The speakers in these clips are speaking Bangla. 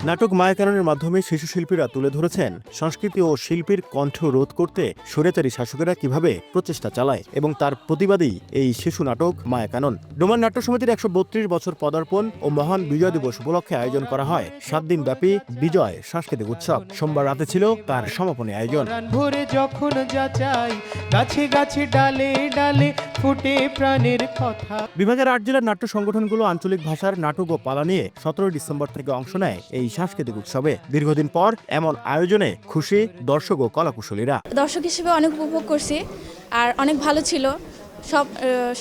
নাটক মায়াকাননের মাধ্যমে শিশু শিল্পীরা তুলে ধরেছেন সংস্কৃতি ও শিল্পীর কণ্ঠ রোধ করতে স্বৈরাচারী শাসকেরা কিভাবে প্রচেষ্টা চালায় এবং তার প্রতিবাদেই এই শিশু নাটক মায়াকানন। ডোমার নাট্য সমিতির ১৩২ বছর পদার্পণ ও মহান বিজয় দিবস উপলক্ষে আয়োজন করা হয় ৭ দিনব্যাপী বিজয় সাংস্কৃতিক উৎসব। সোমবার রাতে ছিল তার সমাপনী আয়োজন। যখন যাচাই গাছে গাছে ডালে ডালে ফুটে প্রাণের কথা। বিভাগের ৮ জেলার নাট্য সংগঠনগুলো আঞ্চলিক ভাষার নাটক ও পালা নিয়ে ১৭ ডিসেম্বর থেকে অংশ নেয় এই সাংস্কৃতিক উৎসবে। দীর্ঘদিন পর এমন আয়োজনে খুশি দর্শক ও কলাকুশলীরা। দর্শক হিসেবে অনেক উপভোগ করছি আর অনেক ভালো ছিল। সব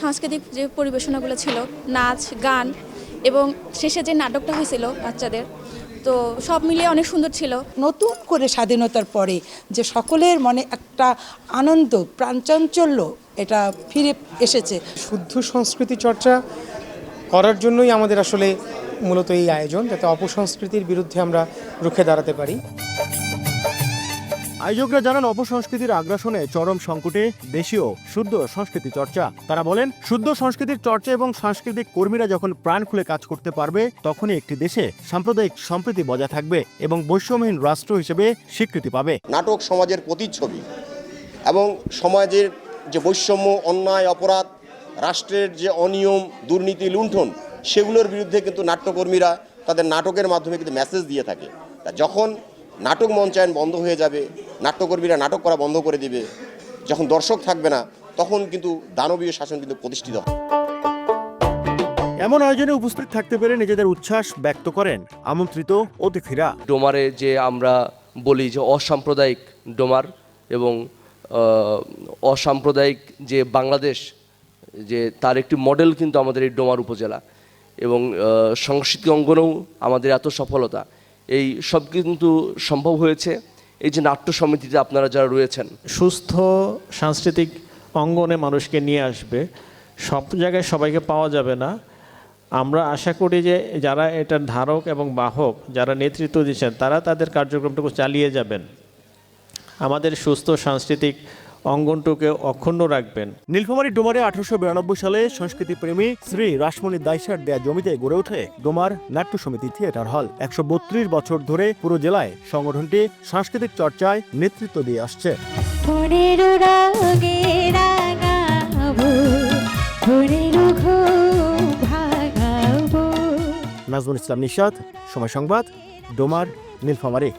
সাংস্কৃতিক যে পরিবেশনাগুলো ছিল, নাচ গান এবং শেষে যে নাটকটা হয়েছিল বাচ্চাদের, তো সব মিলিয়ে অনেক সুন্দর ছিল। নতুন করে স্বাধীনতার পরে যে সকলের মনে একটা আনন্দ প্রাণচাঞ্চল্য এটা ফিরে এসেছে। শুদ্ধ সংস্কৃতি চর্চা করার জন্যই আমাদের আসলে মূলত এই আয়োজন, যাতে অপসংস্কৃতির বিরুদ্ধে আমরা রুখে দাঁড়াতে পারি। আয়োজকরা জানান, অপসংস্কৃতির আগ্রাসনে চরম সংকটে দেশীয় শুদ্ধ সংস্কৃতি চর্চা। তারা বলেন, শুদ্ধ সংস্কৃতির চর্চা এবং সাংস্কৃতিক কর্মীরা যখন প্রাণ খুলে কাজ করতে পারবে, তখনই একটি দেশে সাম্প্রদায়িক সম্প্রীতি বজায় থাকবে এবং বৈষম্যহীন রাষ্ট্র হিসেবে স্বীকৃতি পাবে। নাটক সমাজের প্রতিচ্ছবি এবং সমাজের যে বৈষম্য, অন্যায়, অপরাধ, রাষ্ট্রের যে অনিয়ম, দুর্নীতি, লুণ্ঠন, সেগুলোর বিরুদ্ধে কিন্তু নাট্যকর্মীরা তাদের নাটকের মাধ্যমে কিন্তু মেসেজ দিয়ে থাকে। যখন নাটক মঞ্চায়ন বন্ধ হয়ে যাবে, নাট্যকর্মীরা নাটক করা বন্ধ করে দিবে, যখন দর্শক থাকবে না, তখন কিন্তু দানবীয় শাসন কিন্তু প্রতিষ্ঠিত হয়। এমন আয়োজনে উপস্থিত থাকতে পেরে নিজেদের উচ্ছ্বাস ব্যক্ত করেন আমন্ত্রিত অতিথিরা। ডোমারে যে আমরা বলি যে অসাম্প্রদায়িক ডোমার এবং অসাম্প্রদায়িক যে বাংলাদেশ, যে তার একটি মডেল কিন্তু আমাদের এই ডোমার উপজেলা এবং সাংস্কৃতিক অঙ্গনেও আমাদের এত সফলতা, এই সব কিন্তু সম্ভব হয়েছে এই যে নাট্য সমিতিতে আপনারা যারা রয়েছেন। সুস্থ সাংস্কৃতিক অঙ্গনে মানুষকে নিয়ে আসবে, সব জায়গায় সবাইকে পাওয়া যাবে না। আমরা আশা করি যে যারা এটার ধারক এবং বাহক, যারা নেতৃত্ব দিচ্ছেন, তারা তাদের কার্যক্রমটুকু চালিয়ে যাবেন, আমাদের সুস্থ সাংস্কৃতিক অঙ্গনটুকে অক্ষুণ্ণ রাখবেন। নীলফামারী ডোমারে 1892 সালে সংস্কৃতিপ্রেমী শ্রী রাসমণি দাইসার দেয়া জমিতে গড়ে ওঠে ডোমার নাট্য সমিতি থিয়েটার হল। 132 বছর ধরে পুরো জেলায় সংগঠনটি সাংস্কৃতিক চর্চায় নেতৃত্ব দিয়ে আসছে। নাজমুল ইসলাম নিশাত, সময় সংবাদ, ডোমার, নীলফামারী।